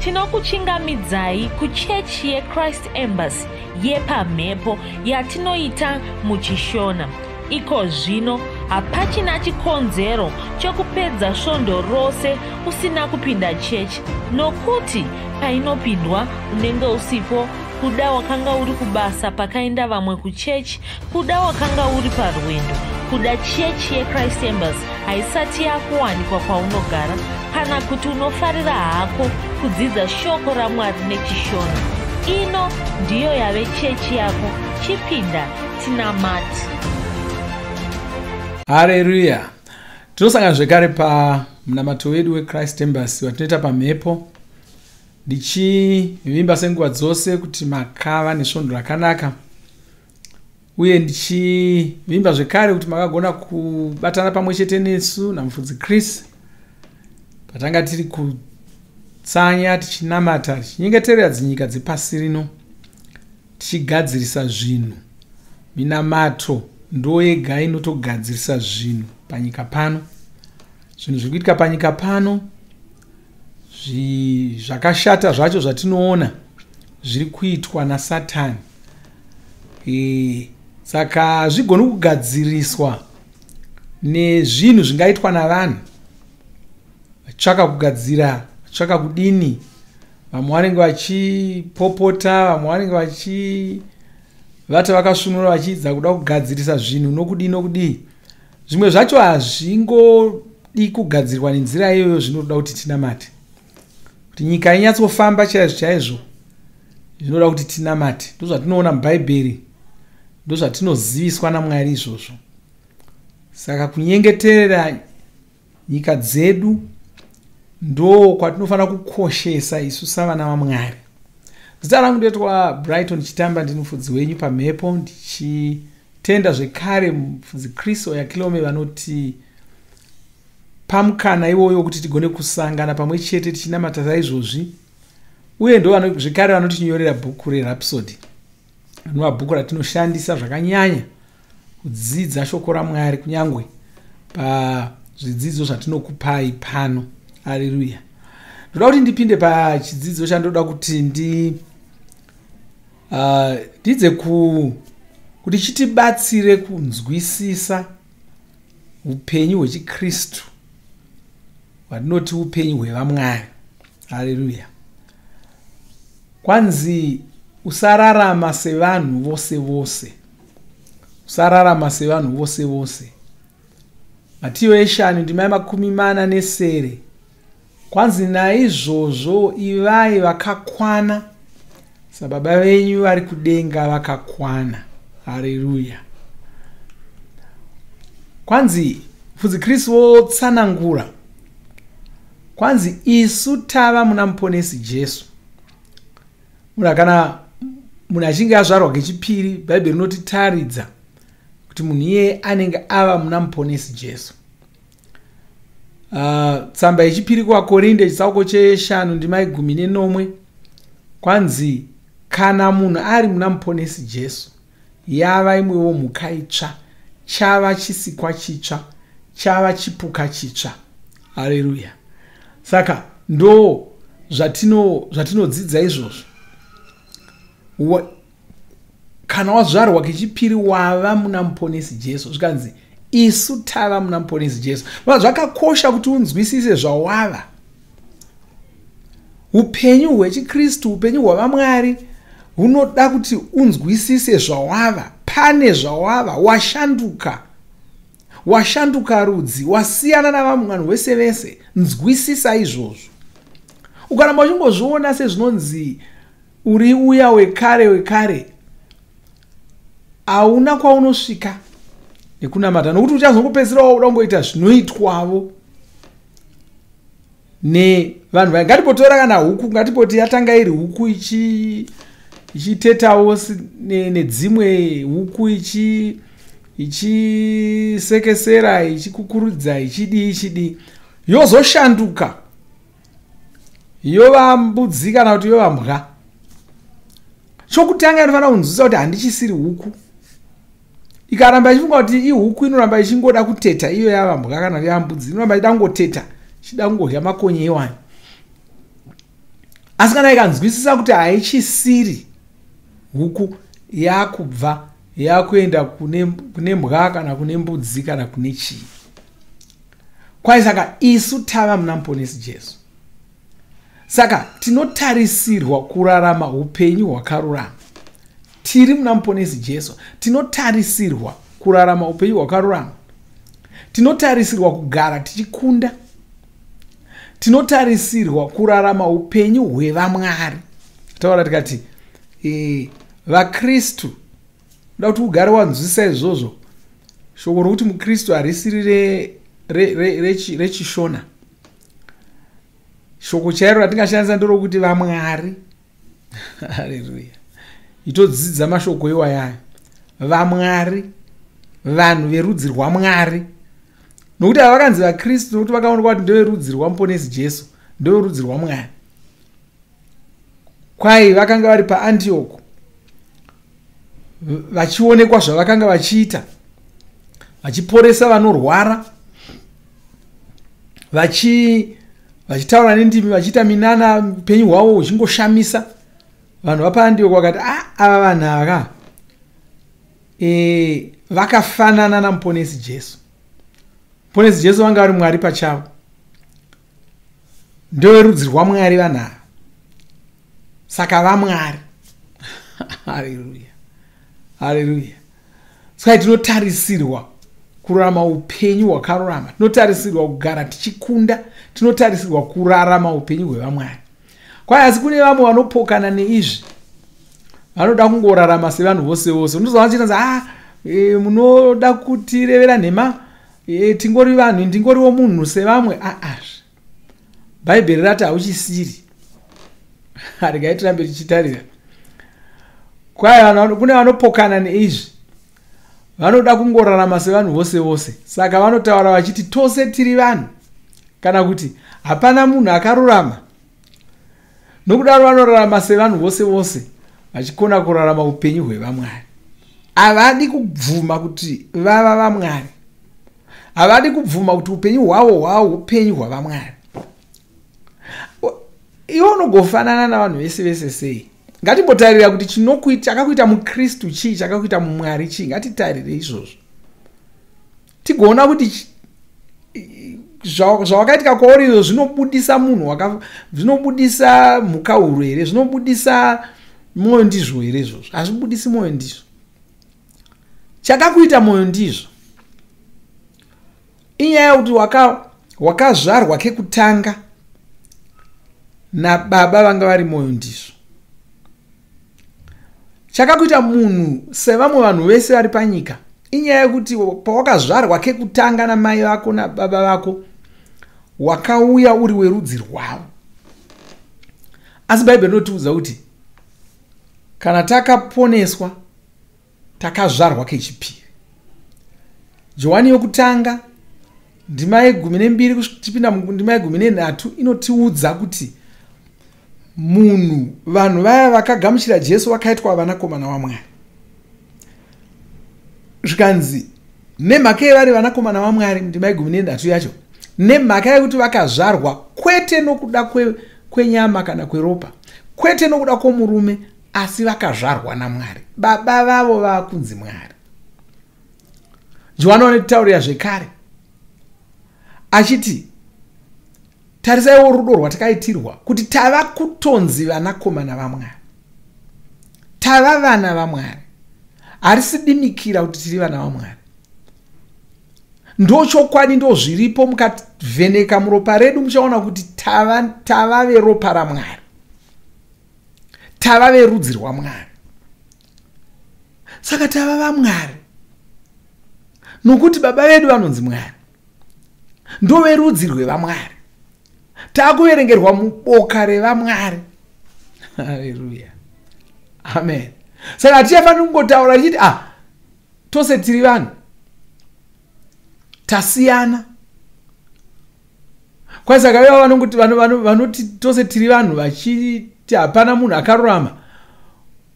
tinokuchingamidzai kuchechi yeChrist Embassy yepamhepo yatinoita muchishona. Iko zvino hapachina chikonzero chokupedza svondo rose usina kupinda chechi, nokuti painopindwa unenge usipo, kuda wakanga uri kubasa pakaenda vamwe kuchechi, kuda wakanga uri parwendo, kuda chechi yeChrist Embassy haisati yakuwanikwa kwaunogara, kana kuti unofarira hako kudzidza shoko raMwari nechishona. Ino ndiyo yave chechi yako. Chipinda tinamati. Haleluya. Tinosangana zvekare pamunamato wedu weChrist Embassy watinoita pamhepo, ndichivimba senguva dzose kuti makava nesvondo rakanaka, uye ndichivimba zvekare kuti makagona kubatana pamwe chete nesu namufudzi Chris patanga tiri kutsanya tichinamata tichinyengeterera dzinyika dzepasi rino, tichigadzirisa zvinhu. Minamato ndo yega inotogadzirisa zvinhu panyika pano. Zvinhu zviri kuitika panyika pano zvakashata zvacho zvatinoona zviri kuitwa naSatani. Saka zvigona kugadziriswa nezvinhu zvingaitwa navanhu vachitsvaka kugadzira, vachitsvaka kudini. Vamwe vanenge vachipopota, vamwe vanenge vachivata vakasvinura vachiedza kuda kugadzirisa zvinhu nokudii. Zvimwe zvacho hazvingodi kugadzirwa nenzira iyoyo, zvinoda kuti tinamate. Kuti nyika inyatsofamba chaizvo zvinoda kuti tinamate. Ndozvatinoona muBhaibheri, ndozvatinoziviswa naMwari izvozvo. Saka kunyengeterera nyika dzedu ndo kwatinofanira kukoshesa isu savana vaMwari. Zita rangu ndoitwa Brighton Chitamba, ndini mufudzi wenyu pamhepo, ndichitenda zvekare mufudzi Kristo yakilome vanoti pamukana iwoyo kuti tigone kusangana pamwe chete tichinamata saizvozvi. Uye ndo zvekare vanotinyorera bhuku reRhapsody, rinova bhuku ratinoshandisa zvakanyanya kudzidza shoko raMwari kunyangwe pazvidzidzo zvatinokupai pano. Haleluya. Ndoda kuti ndipinde pachidzidzo chandoda kuti ndidze kuti chitibatsire kunzwisisa upenyu hwechiKristu hwatinoti upenyu hwevaMwari. Haleluya. Kwanzi usararama sevanhu vose vose. Usararama sevanhu vose vose. Matiyo eshanu ndima 40. Kwanzi naizvozvo ivai vakakwana sababa venyu vari kudenga vakakwana. Haleluya. Kwanzi mufudzi Kristu wotsanangura. Kwanzi isu tava muna muponesi Jesu. Kana munhu achinge azvarwa kechipiri, Bhaibheri rinotitaridza kuti munhu iye anenge ava muna muponesi Jesu. Tsamba yechipiri kuvaKorinde chitsauko 5 ndima 14. Kwanzi kana munhu ari muna muponesi Jesu, yava imwewo mhuka itsva, chava chisikwa chitsva, chava chipuka chitsva. Haleluya. Saka ndo zvatinodzidza izvozvo. Kana wazvarwa kechipiri wava muna muponesi Jesu, zvikanzi isu tava muna muponesi Jesu. Zvakakosha kuti unzwisise zvawava. Upenyu hwechiKristu, upenyu hwavaMwari hunoda kuti unzwisise zvawava. Pane zvawava, washanduka rudzi, wasiyana navamwe vese vese. Nzwisisa izvozvo. Ukaramba uchingozviona sezvinonzi uri uya wekare, hauna kwaunosvika nekunamata, nokuti uchazongopedzisira wauda kungoita zvinoitwavo nevanhu vai. Ngatipotora kana huku, ngatipoti yatanga iri huku ichitetawo nedzimwe huku, ichisekesera, ichikukurudza, ichidii, yozoshanduka yova mbudzi kana kuti yova mbwa. Chokutanga inofanira kunzwisisa kuti handichisiri huku. Ikaramba ichifunga kuti ihuku inoramba ichingoda kuteta, iyo yava mbwa kana yava mbudzi, inoramba ichida kungoteta, ichida kungodya makonye iwani. asi kana ikanzwisisa kuti haichisiri huku yakubva yakuenda kune mbwa kana kune mbudzi kana kune chii. Kwai saka isu tava muna muponesi Jesu. Saka tinotarisirwa kurarama upenyu hwakarurama. Tiri muna muponesi Jesu tinotarisirwa kurarama upenyu hwakarurama. Tinotarisirwa kugara tichikunda. Tinotarisirwa kurarama upenyu hwevamwari. Taura tikati vaKristu, nda kuti ugare wanzwisisa izvozvo. Shoko rokuti muKristu harisiri rechishona. Shoko chairo ratingashandisa nderokuti vamwari. Haleluya. Itodzidza mashoko iwayayo. Vamwari, vanhu verudzi rwaMwari. Nokuti havakanzi vaKristu nokuti vakaonekwa kuti ndeverudzi rwamuponesi Jesu, ndeverudzi rwaMwari. Kwai vakanga vari paAntioch vachionekwa zvavakanga vachiita, vachiporesa vanorwara, vachitaura nendimi, vachiita minana, upenyu hwavo huchingoshamisa. Vanhu vapaAntioch vakati ava vanhu ava vakafanana namuponesi Jesu. Muponesi Jesu vanga vari Mwari pachavo, ndeverudzi rwaMwari vanhu ava, saka vaMwari. Haleluya, haleluya. Saka tinotarisirwa kurarama upenyu hwakarurama, tinotarisirwa kugara tichikunda, tinotarisirwa kurarama upenyu hwevamwari. Kwai asi kune vamwe vanopokana neizvi, vanoda kungorarama sevanhu vose vose. Unozwa vachita munoda kutirevera nhema, tingori vanhu, ndingoriwo munhu sevamwe. Bhaibheri rati hauchisiri. Regai tirambe tichitarira. Kwai kune vanopokana neizvi, vanoda kungorarama sevanhu vose vose. Saka vanotaura vachiti tose tiri vanhu, kana kuti hapana munhu akarurama. Nokudaro vanorarama sevanhu vose vose, vachikona kurarama upenyu hwevamwari. Havadi kubvuma kuti vava vamwari. Havadi kubvuma kuti upenyu hwavo upenyu hwavamwari. Iwo unogofanana navanhu vese vese sei. Ngatimbotarira kuti chakakuita muKristu chii, chakakuita muMwari chii. Ngatitarire izvozvo tigoona kuti zvawakaitika kwauri izvo zvinobudisa munhu, zvinobudisa mhuka huru here, zvinobudisa mwoyo ndizvo here izvozvo? Hazvibudisi mwoyo ndizvo. Chakakuita mwoyo ndizvo inyaya kuti wakazvarwa kekutanga nababa vanga vari mwoyo ndizvo. Chakakuita munhu sevamwe vanhu vese vari panyika inyaya yekuti pawakazvarwa kekutanga namai vako nababa vako, wakauya uri werudzi rwavo. Asi Bhaibheri rinotiudza kuti kana takaponeswa takazvarwa kechipiri. Johani yokutanga ndima ye12 kuchipinda mundima ye13 inotiudza kuti vanhu vaya vakagamuchira Jesu vakaitwa vanakomana vaMwari. Zvikanzi nemhaka yevari vanakomana vaMwari mundima ye13 yacho, nemhaka yekuti vakazvarwa kwete nokuda kwenyama kana kweropa, kwete nokuda kwomurume, asi vakazvarwa naMwari. Baba vavo vakunzi Mwari. Johani anotitaurira zvekare achiti, tarisaiwo rudo rwatakaitirwa kuti tava kutonzi vanakomana vaMwari. Tava vana vaMwari. Harisidimikira kuti tiri vana vaMwari. Ndo chokwadi, ndo zviripo. Mukavheneka muropa redu muchaona kuti tava veropa raMwari, tava verudzi rwaMwari. Saka tava vaMwari nokuti baba vedu vanonzi Mwari, ndo verudzi rwevaMwari. Takuverengerwa muboka revaMwari. Haleluya, amen. Saka hatichafanira kungotaura tichiti tose tiri vanhu, tasiyana. Kwai saka ivo vanoti tose tiri vanhu vachiti hapana munhu akarurama,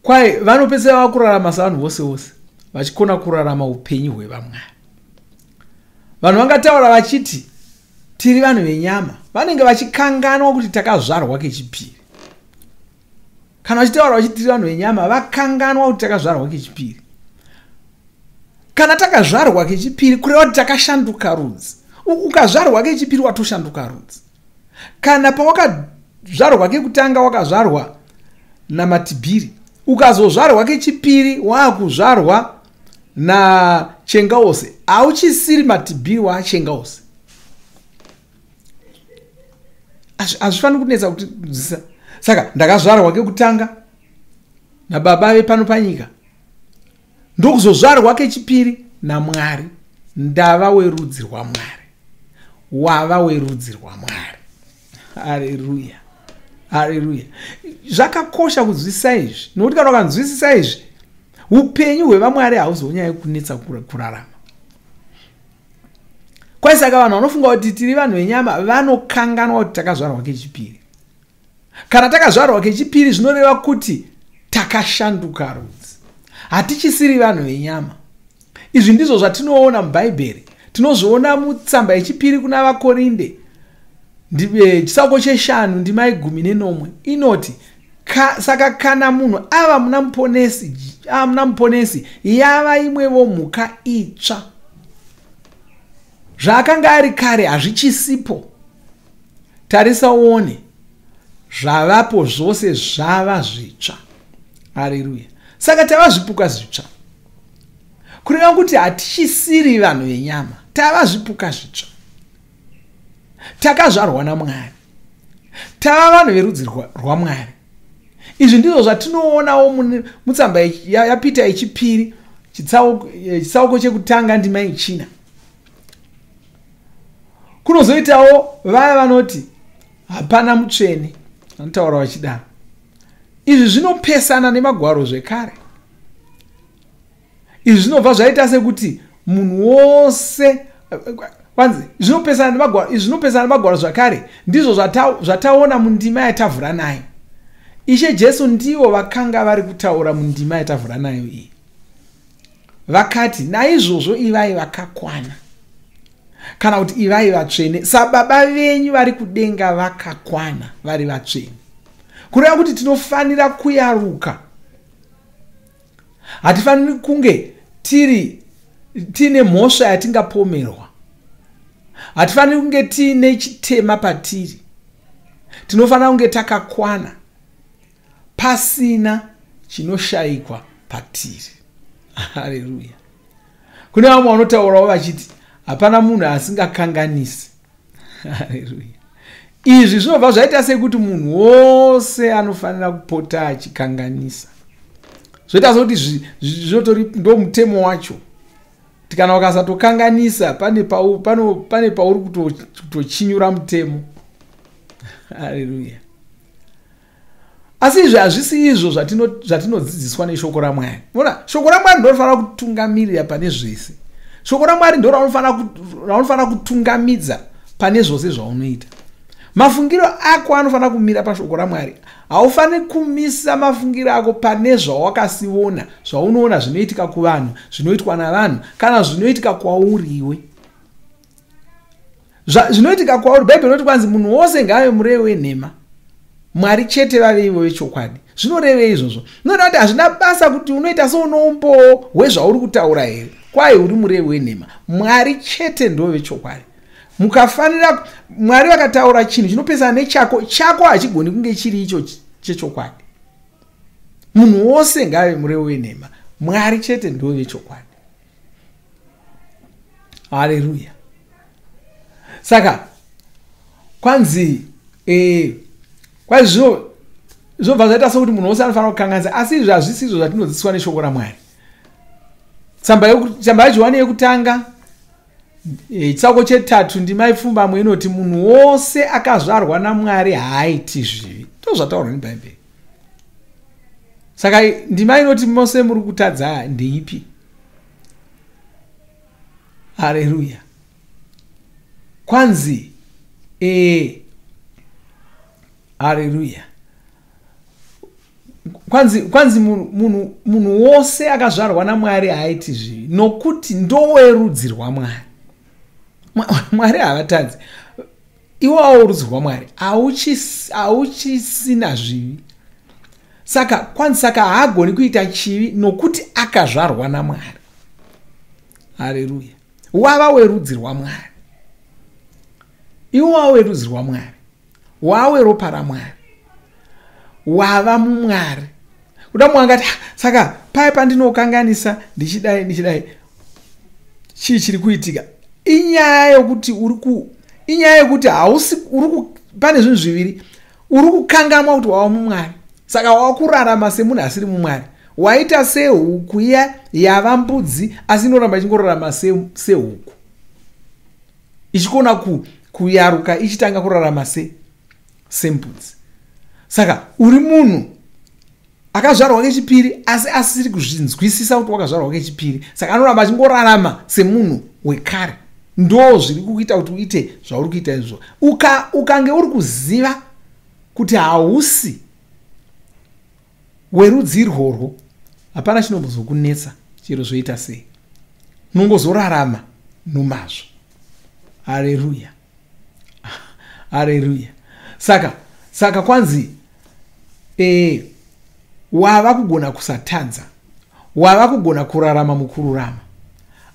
kwai vanopedzisira vakurarama savanhu vose vose, vachikona kurarama upenyu hwevamwari. Vanhu vangataura vachiti tiri vanhu venyama, vanenge vachikanganwa kuti takazvarwa kechipiri. kana vachitaura vachitiri vanhu venyama vakanganwa kuti takazvarwa kechipiri. Kana takazvarwa kechipiri kureva kuti takashanduka rudzi. Ukazvarwa kechipiri watoshanduka rudzi. Kana pawakazvarwa kekutanga wakazvarwa namatibhiri, ukazozvarwa kechipiri wakuzvarwa nachengaose, hauchisiri matibhiri waachengaose. Hazvifaniri kunetsa kuti kudzidzisa. Saka ndakazvarwa kekutanga nababa vepano panyika, ndokuzozvarwa kechipiri naMwari, ndava werudzi rwaMwari, wava werudzi rwaMwari. Haleluya, haleluya. Zvakakosha kunzwisisa izvi, nokuti kana ukanzwisisa izvi, upenyu hwevaMwari hauzonyanya kunetsa kurarama. Kwai saka vanhu vanofunga kuti tiri vanhu venyama vanokanganwa kuti takazvarwa kechipiri. Kana takazvarwa kechipiri zvinoreva kuti takashanduka rudzi, hatichisiri vanhu venyama. Izvi ndizvo zvatinoona mubhaibheri. Tinozviona mutsamba yechipiri kuna vaKorinde chisago che5 ndima 14 inoti, saka kana munhu ava muna muponesi yava imwevo mhuka itsva. Zvaakanga ari kare hazvichisipo, tarisa uone, zvavapo zvose zvava zvitsva. Haleluya. Saka tava zvipuka zvitsva, kureva kuti hatichisiri vanhu venyama, tava zvipuka zvitsva. Takazvarwa naMwari, tava vanhu verudzi rwaMwari. Izvi ndizvo zvatinoonawo mutsamba yaPita yechipiri chisago chekutanga ndima 9. Kunozoitawo vaya vanoti hapana mutsvene, vanotaura vachidaro. Izvi zvinopesana nemagwaro zvekare. Izvi zvinobva zvaita sekuti munhu wose zvinopesana nemagwaro zvakare. Ndizvo zvataona mundima yatavhura nayo. Ishe Jesu ndivo vakanga vari kutaura mundima yatavhura nayo iyi. Vakati, naizvozvo ivai vakakwana, kana kuti ivai vatsvene, sababa venyu vari kudenga vakakwana, vari vatsvene. Kureva kuti tinofanira kuyaruka. Hatifaniri kunge tine mhosva yatingapomerwa. Hatifaniri kunge tine chitema patiri. Tinofanira kunge takakwana, pasina chinoshayikwa patiri. Haleluya. Kune vamwe vanotaurawo vachiti hapana munhu asingakanganisi. Haleluya. Izvi zvinobva zvaita sekuti munhu wose anofanira kupota achikanganisa. Zvoita sokuti zvotori ndo mutemo wacho. Kana ukasatokanganisa pane pauri kutochinyura mutemo. Haleluya. Asi izvi hazvisi izvo zvatinodzidziswa neshoko raMwari. Mona, shoko raMwari ndiro rinofanira kutungamirira pane zvese. Shoko raMwari ndiro rinofanira kutungamidza pane zvose zvaunoita. Mafungiro ako anofanira kumira pashoko raMwari. Haufaniri kumisa mafungiro ako pane zvawakasiona, zvaunoona zvinoitika kuvanhu, zvinoitwa navanhu, kana zvinoitika kwauriwe. Zvinoitika kwauri, Bhaibheri rinoti kwanzi munhu wose ngaave murevi wenhema, Mwari chete vave ivo vechokwadi. Zvinoreva izvozvo. Zvinoreva kuti hazvina basa kuti unoita seunoumboo hwezvauri kutaura here. Kwai uri murevi wenhema. Mwari chete ndo vechokwadi. Mukafanira, Mwari vakataura chinhu chinopesana nechako, chako hachigoni kunge chiri icho chechokwadi. Munhu wose ngaave murevi wenhema, Mwari chete ndo vechokwadi. Haleluya. Saka kwanzi zvinobva zvaita sekuti munhu wose anofanira kukanganisa, asi izvi hazvisi izvo zvatinodzidziswa neshoko raMwari. Tsamba yaJohani yekutanga chisago che3 ndima 7 inoti munhu wose akazvarwa naMwari haaiti zvivi. Ndozvataurwa neBhaibheri. Saka ndima inoti mose muri kutadza ndeipi? Haleluya. Kwanzi haleluya. Kwanzi munhu wose akazvarwa naMwari haaiti zvivi, nokuti ndowerudzi rwaMwari. Mwari havatadzi. Iwawo rudzi rwaMwari hauchisina zvivi. Saka haagoni kuita chivi nokuti akazvarwa naMwari. Haleluya. Wava werudzi rwaMwari. Iwe wava werudzi rwaMwari. Wava weropa raMwari. Wava muMwari. Kuda mwangati saka paya pandinokanganisa ndichidai chii chiri kuitika. Inyaya yekuti hausi pane zvinhu zviviri. Uri kukanganwa kuti wava muMwari. Saka wava kurarama semunhu asiri muMwari. Waita sehuku iya yava mbudzi asi inoramba ichingorarama sehuku. Ichikona kuyaruka ichitanga kurarama sembudzi. Saka uri munhu akazvarwa kechipiri asi asiri kuzvinzwisisa kuti wakazvarwa kechipiri. Saka anoramba achingorarama semunhu wekare. Ndo zviri kuita kuti uite zvauri kuita izvo. Ukange uri kuziva kuti hausi werudzi irworwo, hapana chinombozokunetsa chero zvoita sei. Unongozorarama nomazvo. Haleluya. Haleluya. Saka kwanzi wava kugona kusatadza. Wava kugona kurarama mukururama.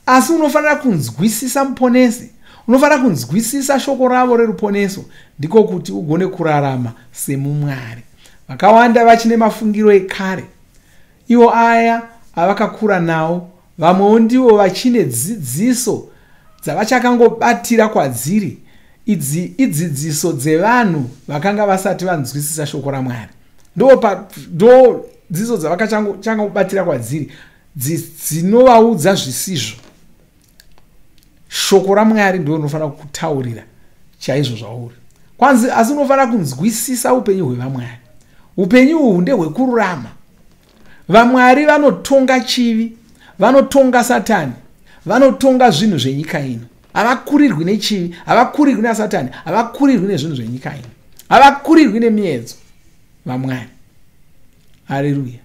Asi unofanira kunzwisisa muponesi. Unofanira kunzwisisa shoko ravo reruponeso. Ndiko kuti ugone kurarama semuMwari. Vakawanda vachine mafungiro ekare. Ivo aya avakakura nawo. Vamwewo ndivo vachine dzidziso dzavachakangobatira kwadziri. Idzidziso dzevanhu vakanga vasati vanzwisisa shoko raMwari. Ndo dzidziso dzavakachangobatira kwadziri dzinovaudza zvisizvo. Shoko raMwari ndio unofanira kutaurira chaizvo zvauri. Kwanzi asi unofanira kunzwisisa upenyu hwevaMwari. Upenyu uhu ndehwekururama. VaMwari vanotonga chivi, vanotonga Satani, vanotonga zvinhu zvenyika ino. Havakurirwi nechivi, havakurirwi naSatani, havakurirwi nezvinhu zvenyika ino. Havakurirwi nemiedzo vaMwari. Haleluya.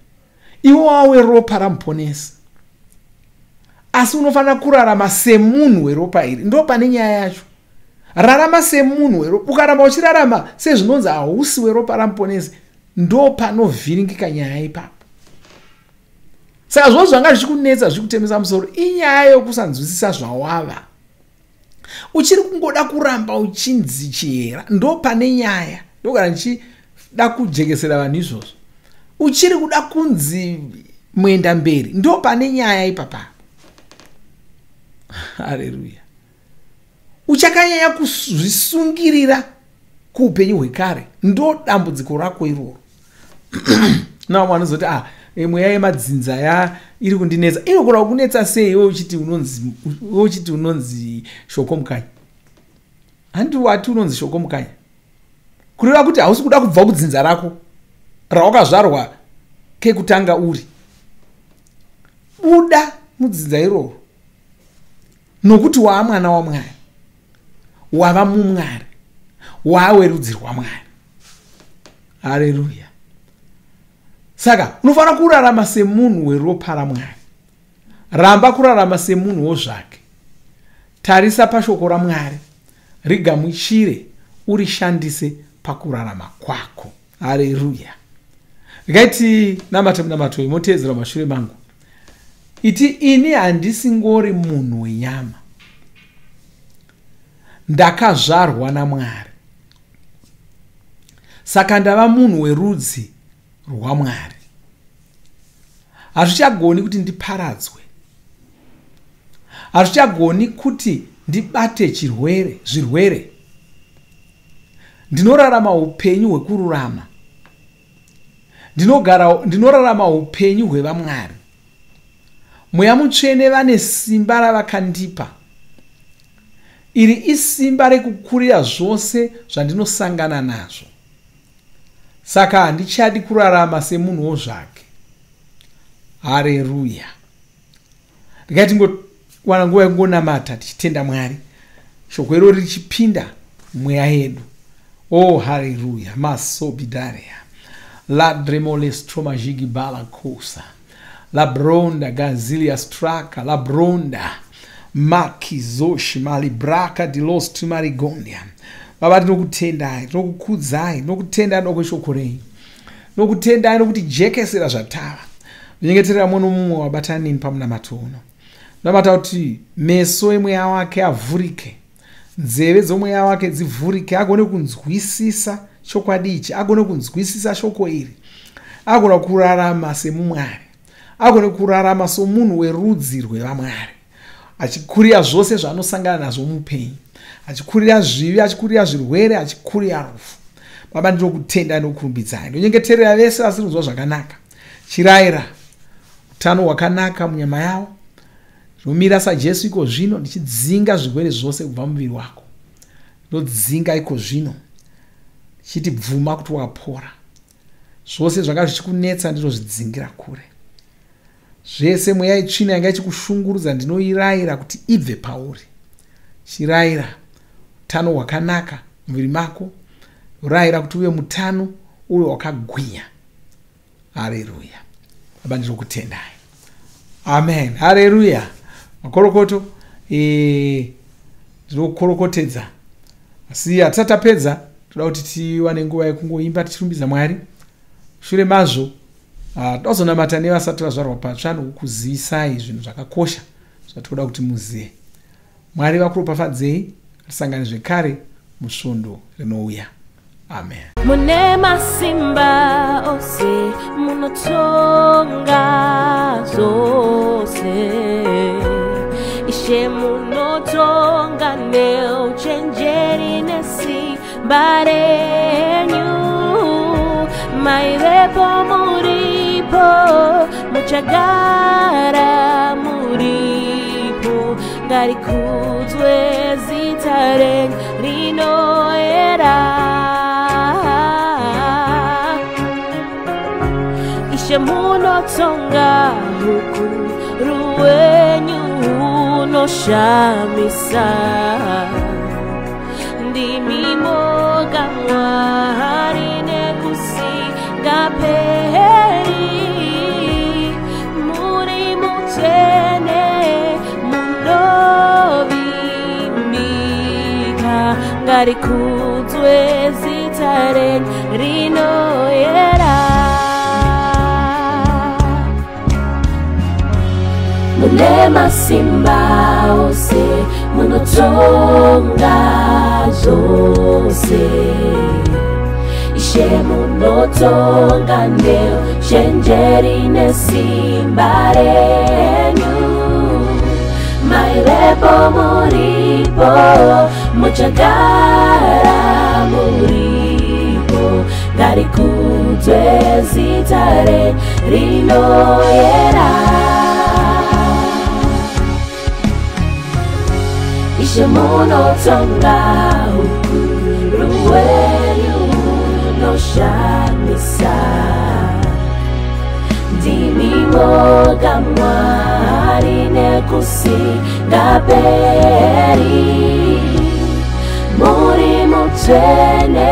Iwo wawe ropa ramuponesi. Asi unofanira kurarama semunhu weropa iri. Ndo pane nyaya yacho. Rarama semunhu weropa. Ukaramba uchirarama sezvinonzi hausi weropa ramuponesi, ndo panovhiringika nyaya ipapo. Saka zvose zvanga zvichikunetsa zvikutemesa musoro inyaya yokusanzwisisa zvawava. Uchiri kungoda kuramba uchinzichera, ndo pane nyaya. Ndogara ndichida kujekesera vanhu izvozvo. Uchiri kuda kunzi muenda mberi, ndo pane nyaya ipapa. Haleluya. Uchakanyanya kuzvisungirira kuupenyu hwekare, ndo dambudziko rako iroro. Na mwana zoti mweya yemadzinza iri kundinetsa. Inogona kukunetsa sei iwe uchiti unonzi shoko mukanya? Handi wati unonzi shoko mukanya. Kureva kuti hausi kuda kubva kudzinza rako rawakazvarwa kekutanga uri. Buda mudzinza iroro. Nokuti waa mwana waMwari. Wava muMwari. Waa werudzi rwaMwari. Haleluya. Saka unofanira kurarama semunhu weropa raMwari. Ramba kurarama semunhuwo zvake. Tarisa pashoko raMwari. Rigamuchire urishandise pakurarama kwako. Haleluya. Rikaiti namata imoteedzera mashure mangu. Iti ini handisingori munhu wenyama. Ndakazvarwa naMwari. Saka ndava munhu werudzi rwaMwari. Hazvichagoni kuti ndiparadzwe. Hazvichagoni kuti ndibate zvirwere. Ndinorarama upenyu hwekururama. Ndinorarama upenyu hwevaMwari. Mweya Mutsvene vane simba ravakandipa. Iri isimba rekukurira zvose zvandinosangana nazvo. Saka handichadi kurarama semunhuwo zvake. Haleluya. Ndikati wana nguva yekungonamata tichitenda Mwari. Shoko iro richipinda mweya yedu. Oh haleluya. Masobidaria. La dremole stroma jigi bala kosa. La bronda gazilia straka. La bronda makizoshi malibraka dilos marigondia. Baba tinokutendai, tinokukudzai, tinokutenda doko shoko renyu. nokutendai nokuti jekesera zvatava. Ndinyengeterera mumwe nomumwe wabata nini pamunamato uno. Ndinobata kuti meso emweya wake avhurike, nzeve dzomweya wake dzivhurike, agone kunzwisisa chokwadi ichi, agone kunzwisisa shoko iri, agone kurarama semumwari, agone kurarama somunhu werudzi rwevamwari, achikurira zvose zvaanosangana nazvo muupenyu, achikurira zvivi, achikurira zvirwere, achikurira rufu. Baba, ndinokutenda nokurumbidzai. Ndinyengeterera vese vasiri kunzwa zvakanaka, chirayira utano hwakanaka munyama yavo. Ndinomira saJesu iko zvino ndichidzinga zvirwere zvose kubva muviri wako. Ndinodzinga iko zvino ndichiti bvuma kuti wapora. Zvose zvanga zvichikunetsa ndinozvidzingira kure. Zvese mweya itsvina yanga ichikushungurudza ndinoirayira kuti ibve pauri. Chirayira utano hwakanaka muviri mako, urayira kuti uve mutano uve wakagwinya. Haleluya. Baba, ndinokutendai. Amen. Haleluya. Makorokoto ndinokorokotedza, asi hatisati tapedza toda kuti tiwane nguva yekungoimba tichirumbidza Mwari. Shure mazvo tozonamata nevasati vazvarwa patsva nokukuzivisai zvinhu zvakakosha zvatinoda kuti muzive. Mwari vakuropafadzei. Tisangane zvekare musvondo rinouya. Amen. Mune masimba ose munotonga zose, Ishe munotonga neuchenjeri nesimba renyu, mairepo muripo, muchagara muripo, ngarikudzwe zita renyu rinoera. Ishe munotonga ukuru wenyu unoshamisa, ndimi moga Mwari nekusinga peri, muri mutene munovimbika, ngarikudzwe zita renyu rinoera. Mune masimba ose munotonga zose, Ishe munotonga neuchenjeri nesimba renyu, mairepo muripo, muchagara muripo, ngarikudzwe zita renyu rinoera. Ishe munotonga ukuru wenyu unoshamisa, ndimi moga Mwari nekusinga peri, muri mutene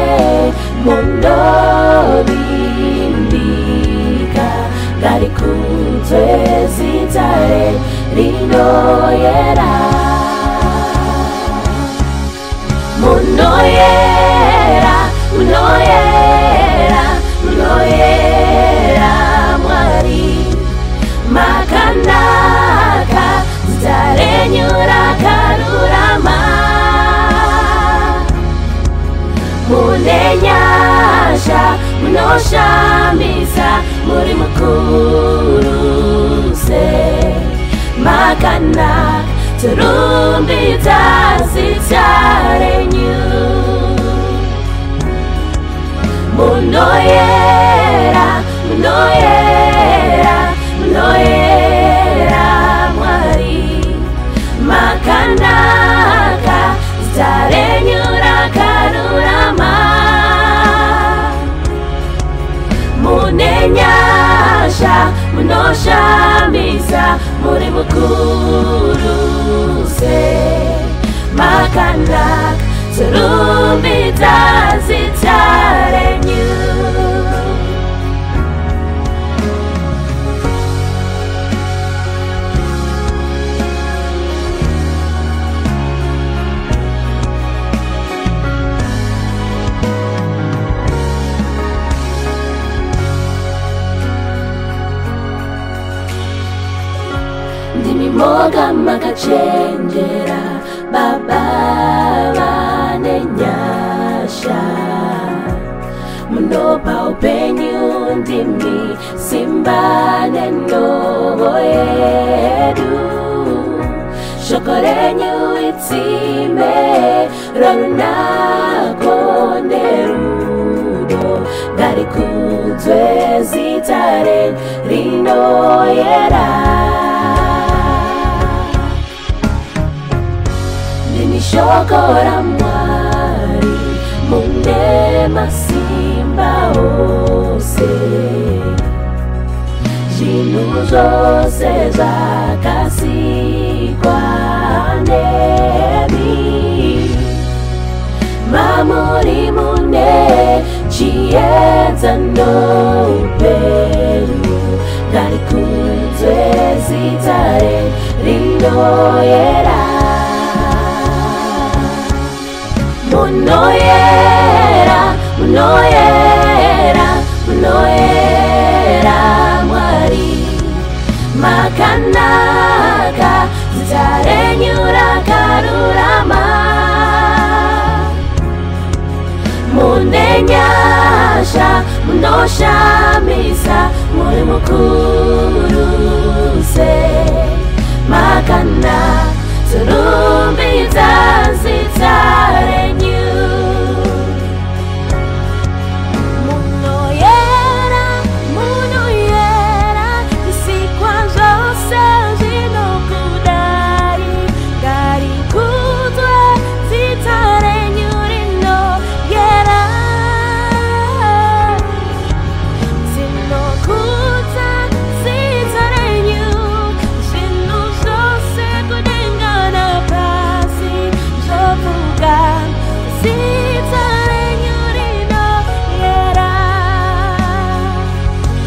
munovimbika, ngarikudzwe zita renyu rinoera. Munoyera, munoyera, munoyera Mwari, makanaka, zita renyu rakarurama, mune nyasha, munoshamisa, muri mukuru se, makanaka, turumbidza zita renyu. Munoyera, munoyera, munoyera Mwari, makanaka, zita renyu rakarurama, mune nyasha, munoshamisa, muri mukuru se, makanaka, turumbidza zita renyu. Boga makachenjera baba vane nyasha Munopa upenyu ndimi simba nenovo yedu Shokorenyu itime ranunako nerudo Garikudzwe zitare rinoyera Shokora mwari mune masimba ose Zvinhu zvose zvakasikwa nemi Mamuri mune chiedza noupenyu Garikudzwe zita rinoyera Munoyera, munoyera, munoyera mwari Makanaka, zita renyu rakarurama Mune nyasha, munoshamisa muri mukuru se Makanaka, turumbidza zita renyu Munoyera, munoyera Zvisikwa zvose zvinokudai Ngarikudzwe zita renyu rinoyera Zinokudza zita renyu Zvinhu zvose kudenga napasi Zvovuga zita renyu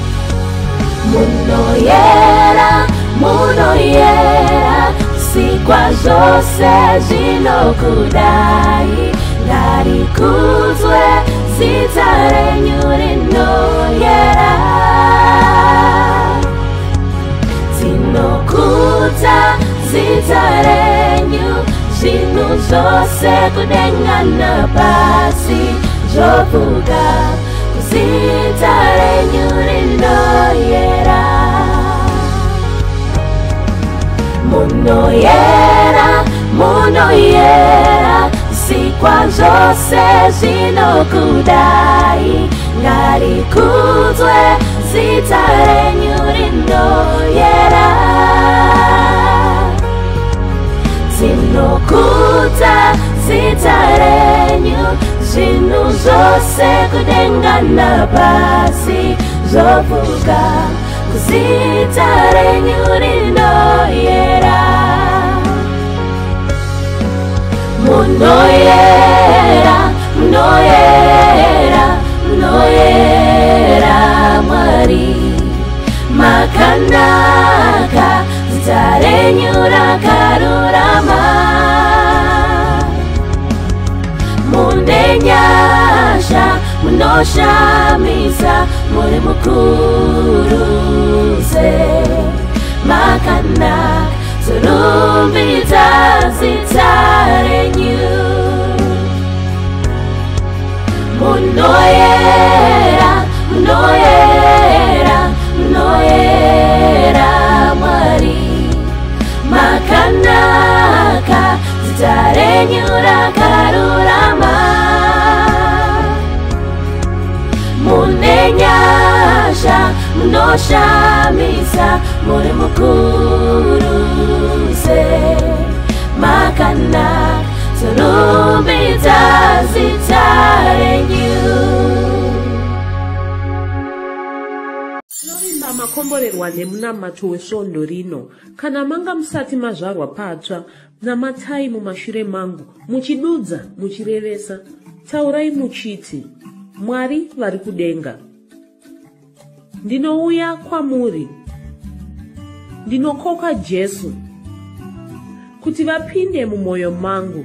rinoyera Munoyera, munoyera Zvisikwa zvose zvinokudai Ngarikudzwe zita renyu rinoyera Zinokudza zita renyu Zvinhu zvose kudenga napasi Zvovuga zita renyu rinoyera Munoyera, munoyera Zvisikwa zvose zvinokudai Ngarikudzwe zita renyu rinoyera Zinokudza zita renyu Zvinhu zvose kudenga napasi Zvovuga zita renyu rinoyera Munoyera, munoyera, munoyera mwari Makanaka, zita renyu rakarurama Mune nyasha, munoshamisa muri mukuru se Makanaka, turumbidza zita renyu Munoyera, munoyera, munoyera mwari Makanaka, zita renyu rakarurama Mune nyasha, munoshamisa muri mukuru se Makanaka, turumbidza zita renyu Tinovimba makomborerwa nemunamato wesvondo rino kana manga musati mazvarwa patsva namatai mumashure mangu muchidudza muchirevesa taurai muchiti Mwari vari kudenga ndinouya kwamuri ndinokoka Jesu kuti vapinde mumwoyo mangu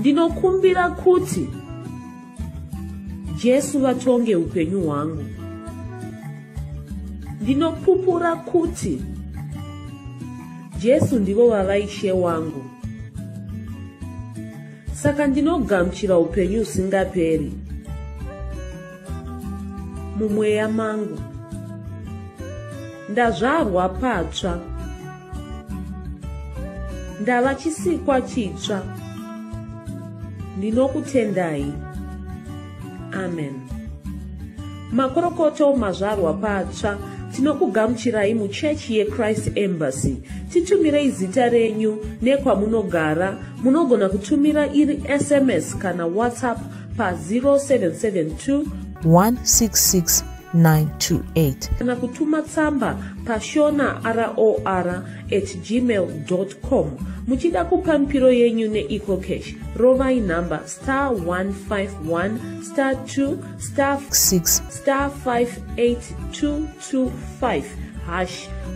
ndinokumbira kuti Jesu vatonge upenyu hwangu ndinopupura kuti Jesu ndivo vava Ishe wangu. Saka ndinogamuchira upenyu usingaperi. Mumweya mangu ndazvarwa patsva, ndava chisikwa chitsva. Ndinokutendai. Amen. Makorokoto mazvarwa patsva, tinokugamuchirai muchechi yeChrist Embassy. Titumirei zita renyu nekwamunogara. Munogona kutumira iri SMS kana WhatsApp pa 0772 166 928 kana kutuma tsamba pa shonaror@gmail.com. Muchida kupa mpiro yenyu neEcoCash, rovai namba *151*2*6*58225#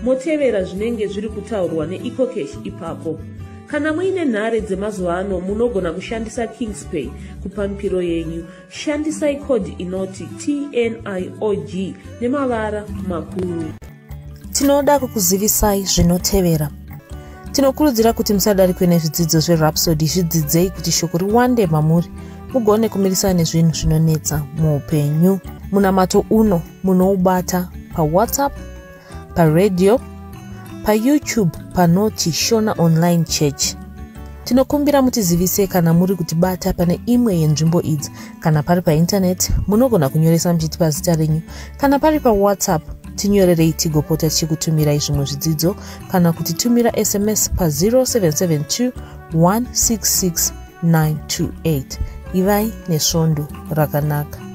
motevera zvinenge zviri kutaurwa neEcoCash ipapo. Kana muine nhare dzemazuva ano munogona kushandisa KingsPay kupa mpiro yenyu. Shandisai kodi inoti TNIOG nemavara makuru. Tinoda kukuzivisai zvinotevera. Tinokurudzira kuti musadarikwe nezvidzidzo zveRhapsody. Zvidzidzei kuti shoko riwande mamuri, mugone kumirisana nezvinhu zvinonetsa muupenyu. Munamato uno munoubata pa WhatsApp, pa radio, pa YouTube panoti Shona Online Church. Tinokumbira mutizivise kana muri kutibata pane imwe yenzvimbo idzi. Kana pari pa internet munogona kunyoresa muchitipa zita renyu. Kana pari pa WhatsApp tinyorerei tigopota tichikutumirai zvimwe zvidzidzo, kana kutitumira SMS pa 0772 166 928. Ivai nesvondo rakanaka.